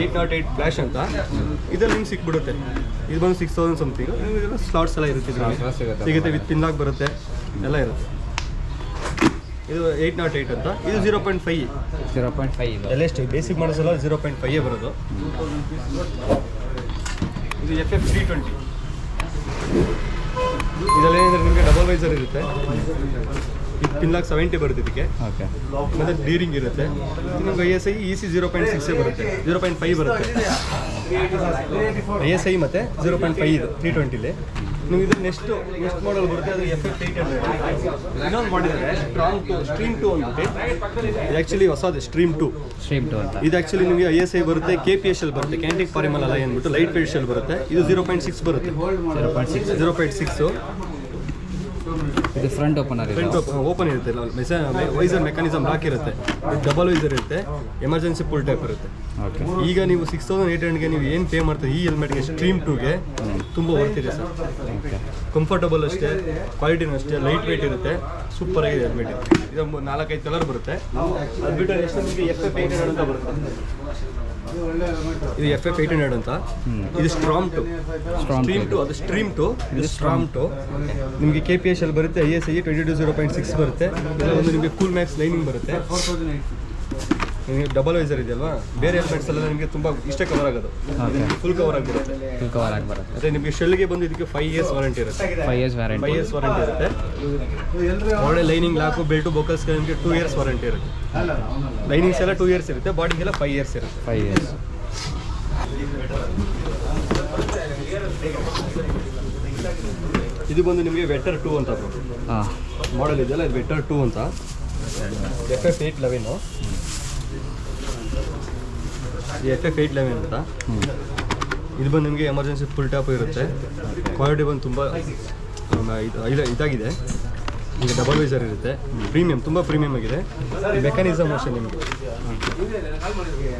808 ಫ್ಲ್ಯಾಶ್ ಅಂತ. ಇದರಲ್ಲಿ ನಿಮ್ಗೆ ಸಿಕ್ಬಿಡುತ್ತೆ. ಇದು ಬಂದು 6,000 ಸಮಥಿಂಗ್. ನಿಮಗೆಲ್ಲ ಸ್ಲಾಟ್ಸ್ ಎಲ್ಲ ಇರುತ್ತೆ. ಸಿಗುತ್ತೆ ವಿತ್ ಪಿನ್ಲಾಕ್ ಬರುತ್ತೆ. ಎಲ್ಲ ಇರುತ್ತೆ. ಇದು 808 ಅಂತ. ಇದು 0.5 LS2 ಬೇಸಿಕ್ ಮಾಡಲ್ಸ್ ಎಲ್ಲ 0.5 ಬರೋದು. ಇದು FF 320. ಇದರಲ್ಲಿ ಏನಂದರೆ ನಿಮಗೆ ಡಬಲ್ ವೈಸರ್ ಇರುತ್ತೆ. ಇದು ಪಿನ್ಲಾಕ್ 70 ಬರುತ್ತೆ ಇದಕ್ಕೆ. ಓಕೆ, ಮತ್ತು ಡೀರಿಂಗ್ ಇರುತ್ತೆ. ನಿಮ್ಗೆ ISI EC 0.6 ಬರುತ್ತೆ. 0.5 ಬರುತ್ತೆ. ISI ಮತ್ತು 0.5 ಇದು 320ಲಿ. ನೀವು ಇದು ನೆಕ್ಸ್ಟ್ ಮಾಡಲ್ ಬರುತ್ತೆ. ಅದು FF 800. ಇನ್ನೊಂದು ಮಾಡಿದ್ದಾರೆ ಸ್ಟ್ರೀಮ್ 2 ಅಂದ್ಬಿಟ್ಟು. ಇದು ಆ್ಯಕ್ಚುಲಿ ಹೊಸದು ಸ್ಟ್ರೀಮ್ 2 ಅಂತ. ಇದು ಆ್ಯಕ್ಚುಲಿ ನಿಮಗೆ ISI ಬರುತ್ತೆ. KPSL ಬರುತ್ತೆ. ಕ್ಯಾಂಟಿಕ್ ಪಾರಿಮಲ್ ಅಲ್ಲ ಅಂದ್ಬಿಟ್ಟು ಲೈಟ್ ವೇಟ್ ಶೆಲ್ ಬರುತ್ತೆ. ಇದು 0.6 ಬರುತ್ತೆ. 0.6 ಇದು ಫ್ರಂಟ್ ಓಪನ್ ಇರುತ್ತೆ. ವೈಸರ್ ಮೆಕ್ಯಾನಿಸಮ್ ಲಾಕ್ ಇರುತ್ತೆ. ಡಬಲ್ ವೈಸರ್ ಇರುತ್ತೆ. ಎಮರ್ಜೆನ್ಸಿ ಫುಲ್ ಟೈಪ್ ಇರುತ್ತೆ. ಈಗ ನೀವು 6,800ಗೆ ನೀವು ಏನು ಪೇ ಮಾಡ್ತೀರಿ ಈ ಹೆಲ್ಮೆಟ್ಗೆ ಸ್ಟ್ರೀಮ್ 2ಗೆ ತುಂಬ ಬರ್ತಿದೆ ಸರ್. ಕಂಫರ್ಟಬಲ್ ಅಷ್ಟೇ, ಕ್ವಾಲಿಟಿನೂ ಅಷ್ಟೇ, ಲೈಟ್ ವೇಟ್ ಇರುತ್ತೆ. ಸೂಪರ್ ಆಗಿದೆ ಹೆಲ್ಮೆಟ್. ಇದು 4-5 ಕಲರ್ ಬರುತ್ತೆ. ಅದು ಬಿಟ್ಟರೆ ಎಷ್ಟು ನಿಮಗೆ FF 800 ಅಂತ ಬರುತ್ತೆ. ಇದು FF 800 ಅಂತ. ಇದು ಸ್ಟ್ರೀಮ್ 2 ಅದು ಸ್ಟ್ರೀಮ್ 2. ಇದು ಸ್ಟ್ರಾಮ್ 2. ನಿಮಗೆ KPSL ಬರುತ್ತೆ. ISI 22 0.6 ಬರುತ್ತೆ. ಇದರಲ್ಲಿ ಒಂದು ನಿಮಗೆ ಕೂಲ್ ಮ್ಯಾಕ್ಸ್ ಲೈನಿಂಗ್ ಬರುತ್ತೆ. ನಿಮಗೆ ಡಬಲ್ ವೈಸರ್ ಇದೆಯಲ್ವಾ, ಬೇರೆ ಹೆಲ್ಮೆಟ್ಸ್ ಎಲ್ಲ ನಿಮಗೆ ತುಂಬ ಇಷ್ಟೇ ಕವರ್ ಆಗೋದು, ಫುಲ್ ಕವರ್ ಆಗಿರುತ್ತೆ. ಫುಲ್ ಕವರ್ ಆಗಿ ಬರುತ್ತೆ. ಅದೇ ನಿಮಗೆ ಶೆಲ್ಗೆ ಬಂದು ಇದಕ್ಕೆ 5 years ವಾರಂಟಿ ಇರುತ್ತೆ. 5 years ವ್ಯಾರಂಟಿ. 5 years ವಾರಂಟಿ ಇರುತ್ತೆ. ಒಳ್ಳೆ ಲೈನಿಂಗ್ ಲಾಕು ಬೆಲ್ಟು ಬೊಕಲ್ಸ್ಗೆ ನಿಮಗೆ 2 years ವಾರಂಟಿ ಇರುತ್ತೆ. ಲೈನಿಂಗ್ಸ್ ಎಲ್ಲ 2 years ಇರುತ್ತೆ, ಬಾಡಿಗೆಲ್ಲ 5 years ಇರುತ್ತೆ. 5 years. ಇದು ಬಂದು ನಿಮಗೆ ವೆಟರ್ 2 ಅಂತ ಹಾಂ ಮಾಡೆಲ್ ಇದೆಯಲ್ಲ, ಇದು ವೆಟರ್ 2 ಅಂತ. FF811 FF811 ಅಂತ. ಇದು ಬಂದು ನಿಮಗೆ ಎಮರ್ಜೆನ್ಸಿ ಫುಲ್ ಟಾಪ್ ಇರುತ್ತೆ. ಕ್ವಾಲಿಟಿ ಬಂದು ತುಂಬ ಇದಾಗಿದೆ. ಈಗ ಡಬಲ್ ವೈಸರ್ ಇರುತ್ತೆ, ಪ್ರೀಮಿಯಮ್, ತುಂಬ ಪ್ರೀಮಿಯಮ್ ಆಗಿದೆ. ಮೆಕ್ಯಾನಿಸಮ್ ಅಷ್ಟೇ ನಿಮಗೆ,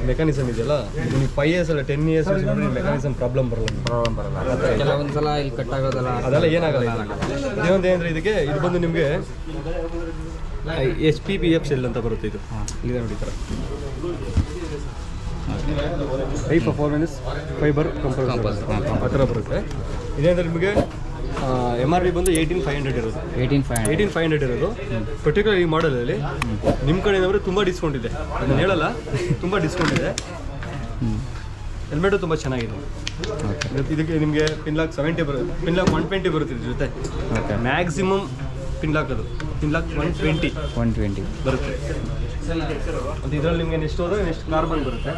ಮೆಕ್ಯಾನಿಸಮ್ ಇದೆಯಲ್ಲ, ಇದು ನೀವು 5 years ಅಲ್ಲ 10 years ಯೂಸ್ ಮಾಡಿದ್ರೆ ಮೆಕ್ಯಾನಿಸಮ್ ಪ್ರಾಬ್ಲಮ್ ಬರಲ್ಲ. ಕೆಲವೊಂದ್ಸಲ ಇಲ್ಲಿ ಕಟ್ಟಾಗೋದಲ್ಲ, ಅದೆಲ್ಲ ಏನಾಗಲ್ಲ. ಇನ್ನೊಂದು ಏನಂದರೆ ಇದಕ್ಕೆ ಇದು ಬಂದು ನಿಮಗೆ SPPF ಶೆಲ್ ಅಂತ ಬರುತ್ತೆ. ಇದು ಇದೆ ನೋಡಿ, ಈ ಥರ ಹೈ ಪರ್ಫಾರ್ಮೆನ್ಸ್ ಫೈಬರ್ ಕಂಪೋಸ್ ಆ ಥರ ಬರುತ್ತೆ. ಇದೇಂದರೆ ನಿಮಗೆ MRP ಬಂದು 18,500 ಇರೋದು. 18,500 ಇರೋದು. ಪರ್ಟಿಕ್ಯುಲರ್ ಈ ಮಾಡಲಲ್ಲಿ ನಿಮ್ಮ ಕಡೆಯಿಂದ ತುಂಬ ಡಿಸ್ಕೌಂಟ್ ಇದೆ, ಅದನ್ನು ಹೇಳಲ್ಲ, ತುಂಬ ಡಿಸ್ಕೌಂಟ್ ಇದೆ. ಹೆಲ್ಮೆಟು ತುಂಬ ಚೆನ್ನಾಗಿದೆ. ಇದಕ್ಕೆ ನಿಮಗೆ ಪಿನ್ಲಾಕ್ 70 ಬರುತ್ತೆ, ಪಿನ್ಲಾಕ್ 120 ಬರುತ್ತೆ ಇದ್ರ ಜೊತೆ. ಮ್ಯಾಕ್ಸಿಮಮ್ ಪಿನ್ಲಾಕ್ ಅದು ಪಿನ್ಲಾಕ್ 120 ಬರುತ್ತೆ. ಮತ್ತು ಇದರಲ್ಲಿ ನಿಮಗೆ ನೆಕ್ಸ್ಟ್ ಹೋದರೆ ನೆಕ್ಸ್ಟ್ ಕಾರ್ಬನ್ ಬರುತ್ತೆ.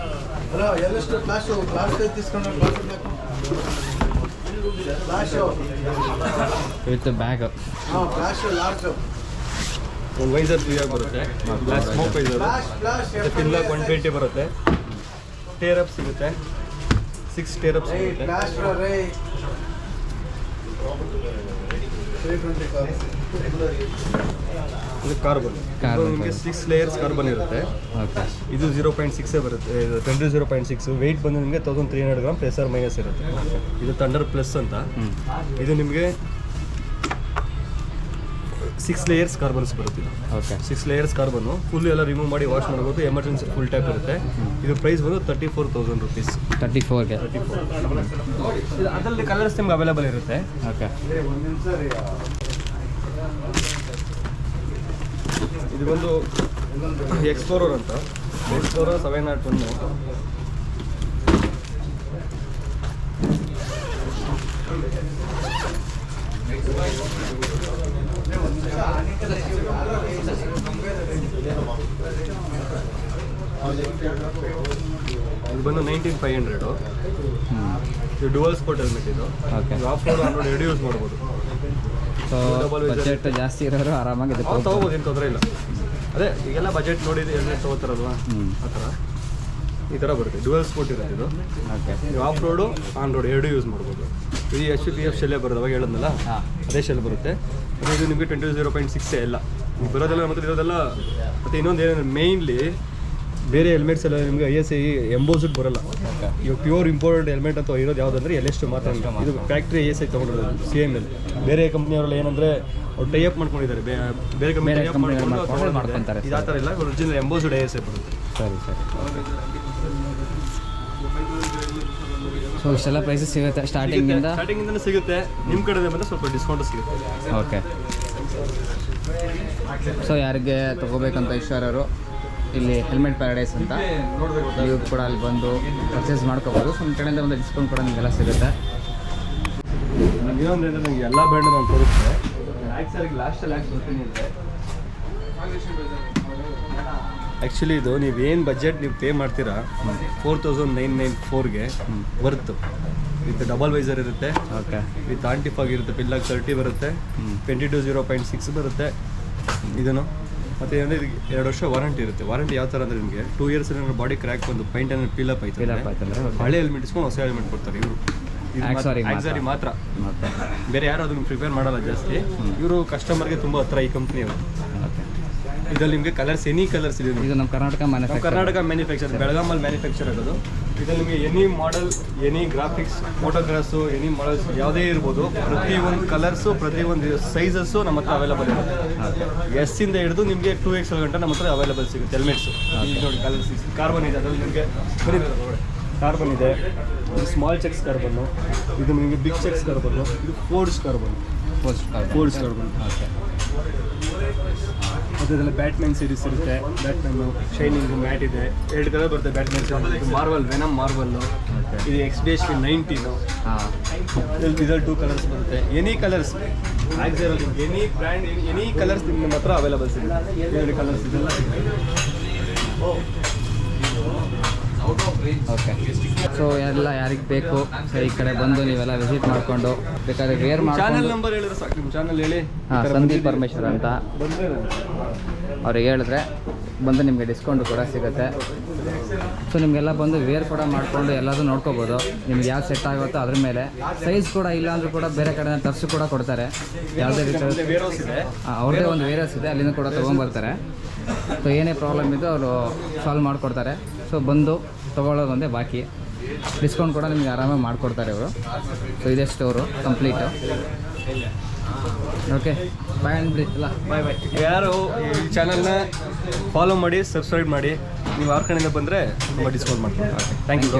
ವಿತ್ ಬ್ಯಾಗ್ ಒಂದು ವೈಸರ್ ಫ್ರೀಯಾಗಿ ಬರುತ್ತೆ, ಗ್ಲಾಸ್ ಸ್ಮೋಕ್ ವೈಸರ್. ಪಿನ್ಲಾಕ್ 120 ಬರುತ್ತೆ. ಟೇರ್ ಅಪ್ ಸಿಗುತ್ತೆ, 6 ಟೇರ್ ಅಪ್ ಸಿಗುತ್ತೆ. ಇದು ಕಾರ್ಬನ್ ನಿಮಗೆ 6 layers ಕಾರ್ಬನ್ ಇರುತ್ತೆ. ಇದು 0.6 ಬರುತ್ತೆ, 0.6. ವೆಯ್ಟ್ ಬಂದು ನಿಮಗೆ 1300 grams ಪ್ಲಸ್ ಆರ್ ಮೈನಸ್ ಇರುತ್ತೆ. ಇದು ಥಂಡರ್ ಪ್ಲಸ್ ಅಂತ. ಇದು ನಿಮಗೆ 6 layers ಕಾರ್ಬನ್ಸ್ ಬರುತ್ತೆ. 6 layers ಕಾರ್ಬನ್ನು ಫುಲ್ ಎಲ್ಲ ರಿಮೂವ್ ಮಾಡಿ ವಾಶ್ ಮಾಡ್ಬೋದು. ಎಮರ್ಜೆನ್ಸಿ ಫುಲ್ ಟೈಪ್ ಇರುತ್ತೆ. ಇದು ಪ್ರೈಸ್ ಬಂದು 34,000 rupees. 34 ಅದರಲ್ಲಿ ಕಲರ್ಸ್ ನಿಮ್ಗೆ ಅವೈಲೇಬಲ್ ಇರುತ್ತೆ. ಇದು ಬಂದು ಎಕ್ಸ್ಪ್ಲೋರರ್ ಅಂತ, ಎಕ್ಸ್ಪ್ಲೋರರ್ 701. ಇದು ಬಂದು 19,500. ಇದು ಡುವಲ್ ಸ್ಪೋರ್ಟ್ ಹೆಲ್ಮೆಟ್. ಇದು ಆಫ್ ರೋಡ್ ಆನ್ ರೋಡ್ ಎರಡು ಯೂಸ್ ಮಾಡ್ಬೋದು. ಬಜೆಟ್ ಜಾಸ್ತಿ ಇರೋರು ಆರಾಮಾಗಿ ತೊಗೋಬೋದು, ಏನು ತೊಂದರೆ ಇಲ್ಲ. ಅದೇ ಈಗೆಲ್ಲ ಬಜೆಟ್ ನೋಡಿ ಹೆಲ್ಮೆಟ್ ತೊಗೋತಾರಲ್ವಾ, ಆ ಥರ ಈ ಥರ ಬರುತ್ತೆ. ಡುವಲ್ ಸ್ಪೋರ್ಟ್ ಇರುತ್ತೆ ಇದು. ನೀವು ಆಫ್ ರೋಡು ಆನ್ ರೋಡ್ ಎರಡು ಯೂಸ್ ಮಾಡ್ಬೋದು. ಇದು SPPF ಶೆಲ್ಲೇ ಬರೋದು, ಅವಾಗ ಹೇಳಿದ್ನಲ್ಲ ಅದೇ ಶೆಲ್ ಬರುತ್ತೆ. ಮತ್ತು ಇದು ನಿಮಗೆ 20.6 ಎಲ್ಲ ಬರೋದೆಲ್ಲ. ಮತ್ತು ಇರೋದೆಲ್ಲ ಮತ್ತು ಇನ್ನೊಂದು ಏನಂದರೆ ಮೇಯ್ನ್ಲಿ ಬೇರೆ ಹೆಲ್ಮೆಟ್ಸ್ ಎಲ್ಲ ನಿಮಗೆ ISI ಎಂಬೋಸ್ಡ್ ಬರೋಲ್ಲ. ಇವಾಗ ಪ್ಯೂರ್ ಇಂಪೋರ್ಟೆಡ್ ಹೆಲ್ಮೆಟ್ ಅಂತ ಇರೋದು ಯಾವುದಂದ್ರೆ LS2 ಮಾತ್ರ. ಇದು ಫ್ಯಾಕ್ಟ್ರಿ ISI ತೊಗೊಂಡಿರೋದು CML. ಬೇರೆ ಕಂಪ್ನಿಯವರೆಲ್ಲ ಏನಂದರೆ ಅವ್ರು ಟೈಅಪ್ ಮಾಡ್ಕೊಂಡಿದ್ದಾರೆ, ಬೇರೆ ಕಂಪ್ನಿ ಮಾಡ್ಕೊತಾರೆ. ಇದು ಆ ಥರ ಇಲ್ಲ, ಒರಿಜಿನಲ್ ಎಂಬೋಸ್ಡ್ ISI ಬರುತ್ತೆ. ಸರಿ. ಸೊ ಇಷ್ಟೆಲ್ಲ ಪ್ರೈಸಸ್ ಸಿಗುತ್ತೆ ಸ್ಟಾರ್ಟಿಂಗಿಂದ ಸಿಗುತ್ತೆ. ನಿಮ್ಮ ಕಡೆ ಬಂದರೆ ಸ್ವಲ್ಪ ಡಿಸ್ಕೌಂಟ್ ಸಿಗುತ್ತೆ. ಓಕೆ. ಸೊ ಯಾರಿಗೆ ತೊಗೋಬೇಕಂತ ಇಷ್ಟ ಇರೋರು ಇಲ್ಲಿ ಹೆಲ್ಮೆಟ್ ಪ್ಯಾರಡೈಸ್ ಅಂತ ನೀವು ಕೂಡ ಅಲ್ಲಿ ಬಂದು ಪರ್ಚೇಸ್ ಮಾಡ್ಕೋಬೋದು. ಸೊ ನಿಮ್ಮ ಕಡೆಯಿಂದ ಒಂದು ಡಿಸ್ಕೌಂಟ್ ಕೂಡ ನಿಮಗೆಲ್ಲ ಸಿಗುತ್ತೆ. ಇನ್ನೊಂದು ಅಂದರೆ ನನಗೆ ಎಲ್ಲ ಬ್ರ್ಯಾಂಡ್ ನಾನು ತೋರಿಸ್ತೆ. ಲಾಸ್ಟಲ್ಲಿ ಬರ್ತೀನಿ ಅಂದರೆ ಆ್ಯಕ್ಚುಲಿ ಇದು ನೀವೇನು ಬಜೆಟ್ ನೀವು ಪೇ ಮಾಡ್ತೀರಾ 4,994ಗೆ ಬರ್ತು. ವಿತ್ ಡಬಲ್ ವೈಸರ್ ಇರುತ್ತೆ, ವಿತ್ ಆಂಟಿಫಾಗ್ ಇರುತ್ತೆ, ಪಿನ್ಲಾಕ್ 30 ಬರುತ್ತೆ, 22 0.6 ಬರುತ್ತೆ. ಇದನ್ನು ಮತ್ತು ಏನಂದರೆ ಇದಕ್ಕೆ 2 ವರ್ಷ ವಾರಂಟಿ ಇರುತ್ತೆ. ವಾರಂಟಿ ಯಾವ ಥರ ಅಂದರೆ ನಿಮಗೆ 2 years ಏನಾದ್ರು ಬಾಡಿ ಕ್ರ್ಯಾಕ್ ಬಂದು ಪೈಂಟ್ ಏನಾದ್ರು ಪೀಲಪ್ ಆಯ್ತು ಹಳೆ ಹೆಲ್ಮೆಟ್ ಇಸ್ಕೊಂಡು ಹೊಸ ಹೆಲ್ಮೆಟ್ ಕೊಡ್ತಾರೆ ಇವರು. ಆಕ್ಸಾರಿ ಮಾತ್ರ, ಬೇರೆ ಯಾರು ಅದನ್ನು ಪ್ರಿಪೇರ್ ಮಾಡಲ್ಲ ಜಾಸ್ತಿ. ಇವರು ಕಸ್ಟಮರ್ಗೆ ತುಂಬ ಹತ್ರ ಈ ಕಂಪ್ನಿಯವರು. ಇದರಲ್ಲಿ ನಿಮಗೆ ಕಲರ್ಸ್ ಎನಿ ಕಲರ್ಸ್ ಇದೆ. ಇದು ನಮ್ಮ ಕರ್ನಾಟಕ ಮ್ಯಾನುಫ್ಯಾಕ್ಚರ್, ಬೆಳಗಾಮಲ್ಲಿ ಮ್ಯಾನುಫ್ಯಾಕ್ಚರ್ ಆಗೋದು. ಇದರಲ್ಲಿ ನಿಮಗೆ any model, any graphics, photographs, any models ಯಾವುದೇ ಇರ್ಬೋದು. ಪ್ರತಿಯೊಂದು ಕಲರ್ಸು, ಪ್ರತಿಯೊಂದು ಸೈಜಸ್ಸು ನಮ್ಮ ಹತ್ರ ಅವೈಲೇಬಲ್ ಇರುತ್ತೆ. ಎಸ್ಸಿಂದ ಹಿಡಿದು ನಿಮಗೆ 2XL ಗಂಟೆ ನಮ್ಮ ಹತ್ರ ಅವೈಲೇಬಲ್ ಸಿಗುತ್ತೆ ಹೆಲ್ಮೆಟ್ಸು. ನೋಡಿ ಕಲರ್ಸ್ ಕಾರ್ಬನ್ ಇದೆ, ಅದರಲ್ಲಿ ನಿಮಗೆ ಕಾರ್ಬನ್ ಇದೆ. ಇದು ಸ್ಮಾಲ್ ಚೆಕ್ಸ್ ಕಾರ್ಬನ್ನು, ಇದು ನಿಮಗೆ ಬಿಗ್ ಚೆಕ್ಸ್ ಕಾರ್ಬನ್ನು, ಇದು ಫೋರ್ಡ್ಸ್ ಕಾರ್ಬನ್. ಮತ್ತು ಇದರಲ್ಲಿ ಬ್ಯಾಟ್ಮ್ಯಾನ್ ಸೀರೀಸ್ ಇರುತ್ತೆ. ಬ್ಯಾಟ್ಮ್ಯಾನು ಶೈನಿಂಗು ಮ್ಯಾಟ್ ಇದೆ. 2 ಕಲರ್ ಬರುತ್ತೆ ಬ್ಯಾಟ್ಮ್ಯಾನ್ ಸೀರೀಸ್. ಮಾರ್ವಲ್ ವೆನಮ್ ಮಾರ್ವಲ್ಲು, ಇದು XDHP 19. ಹಾಂ ಇದರಲ್ಲಿ 2 ಕಲರ್ಸ್ ಬರುತ್ತೆ. Any colours any brand any colours ನಿಮ್ಮ ಹತ್ರ ಅವೈಲಬಲ್ ಸಿಗುತ್ತೆ. 2 ಕಲರ್ಸ್ ಇದೆಲ್ಲ ಓಕೆ. ಸೊ ಎಲ್ಲ ಯಾರಿಗೆ ಬೇಕು ಸೊ ಈ ಕಡೆ ಬಂದು ನೀವೆಲ್ಲ ವಿಸಿಟ್ ಮಾಡಿಕೊಂಡು ಬೇಕಾದ್ರೆ ವೇರ್ ಚಾನಲ್ ಮಾಡ್ಕೊಂಡು ನಂಬರ್ ಹೇಳಿದ್ರೆ ಸಾಕು. ನಿಮ್ಮ ಚಾನಲ್ ಹೇಳಿ. ಹಾಂ ಸಂದೀಪ್ ಪರಮೇಶ್ವರ್ ಅಂತ ಬಂದರೆ ಅವ್ರಿಗೆ ಹೇಳಿದ್ರೆ ಬಂದು ನಿಮಗೆ ಡಿಸ್ಕೌಂಟ್ ಕೂಡ ಸಿಗುತ್ತೆ. ಸೊ ನಿಮಗೆಲ್ಲ ಬಂದು ವೇರ್ ಕೂಡ ಮಾಡಿಕೊಂಡು ಎಲ್ಲದೂ ನೋಡ್ಕೋಬೋದು. ನಿಮ್ಗೆ ಯಾವ್ದು ಸೆಟ್ ಆಗುತ್ತೋ ಅದ್ರ ಮೇಲೆ ಸೈಜ್ ಕೂಡ ಇಲ್ಲ ಅಂದರೂ ಕೂಡ ಬೇರೆ ಕಡೆ ತರಿಸಿ ಕೂಡ ಕೊಡ್ತಾರೆ. ಯಾವುದೇ ರೀತಿ ವೇರೋಸ್ ಇದೆ. ಅವ್ರದ್ದೇ ಒಂದು ವೇರಿಯಸ್ ಇದೆ, ಅಲ್ಲಿಂದ ಕೂಡ ತೊಗೊಂಬರ್ತಾರೆ. ಸೊ ಏನೇ ಪ್ರಾಬ್ಲಮ್ ಇದ್ದು ಅವರು ಸಾಲ್ವ್ ಮಾಡಿಕೊಡ್ತಾರೆ. ಸೊ ಬಂದು ತೊಗೊಳ್ಳೋದೊಂದೇ ಬಾಕಿ. ಡಿಸ್ಕೌಂಟ್ ಕೂಡ ನಿಮಗೆ ಆರಾಮಾಗಿ ಮಾಡಿಕೊಡ್ತಾರೆ ಇವರು. ಸೊ ಇದೇ ಸ್ಟೋರು ಕಂಪ್ಲೀಟು. ಓಕೆ ಬಾಯ್ ಅಂದ್ಬಿಡಿ ಇಲ್ಲ ಬಾಯ್ ಬಾಯ್. ಯಾರು ಈ ಚಾನಲ್ನ ಫಾಲೋ ಮಾಡಿ ಸಬ್ಸ್ಕ್ರೈಬ್ ಮಾಡಿ. ನೀವು ಅವ್ರ ಕಡೆಯಿಂದ ಬಂದರೆ ತುಂಬ ಡಿಸ್ಕೌಂಟ್ ಮಾಡ್ತೀನಿ. ಥ್ಯಾಂಕ್ ಯು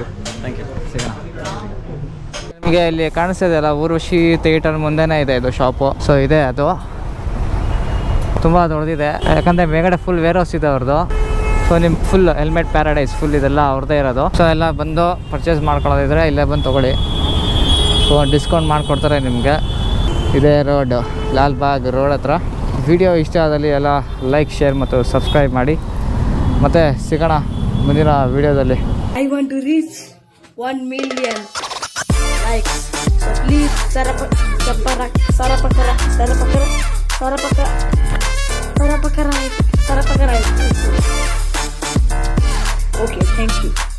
ಸಿಗೋಣ. ನಿಮಗೆ ಇಲ್ಲಿ ಕಾಣಿಸ್ತಿದೆಯಲ್ಲ ಊರ್ವಶಿ ಥಿಯೇಟರ್ ಮುಂದೆನೇ ಇದೆ ಇದು ಶಾಪು. ಸೊ ಇದೆ ಅದು ತುಂಬ ದೊಡ್ಡದಿದೆ, ಯಾಕಂದರೆ ಮೇಗಡೆ ಫುಲ್ ವೇರ್ ಹೌಸ್ ಇದೆ ಅವ್ರದ್ದು. ಸೊ ನಿಮ್ಮ ಫುಲ್ ಹೆಲ್ಮೆಟ್ ಪ್ಯಾರಡೈಸ್ ಫುಲ್ ಇದೆಲ್ಲ ಅವ್ರದ್ದೇ ಇರೋದು. ಸೊ ಎಲ್ಲ ಬಂದು ಪರ್ಚೇಸ್ ಮಾಡ್ಕೊಳ್ಳೋದಿದ್ರೆ ಇಲ್ಲೇ ಬಂದು ತೊಗೊಳ್ಳಿ. ಸೊ ಡಿಸ್ಕೌಂಟ್ ಮಾಡಿಕೊಡ್ತಾರೆ ನಿಮಗೆ. ಇದೇ ರೋಡ್ ಲಾಲ್ಬಾಗ್ ರೋಡ್ ಹತ್ರ. ವಿಡಿಯೋ ಇಷ್ಟ ಆದಲ್ಲಿ ಎಲ್ಲ ಲೈಕ್ ಶೇರ್ ಮತ್ತು ಸಬ್ಸ್ಕ್ರೈಬ್ ಮಾಡಿ. ಮತ್ತು ಸಿಗೋಣ ಮುಂದಿನ ವಿಡಿಯೋದಲ್ಲಿ. I want to reach 1 million likes. So please sarapakara. Okay, thank you.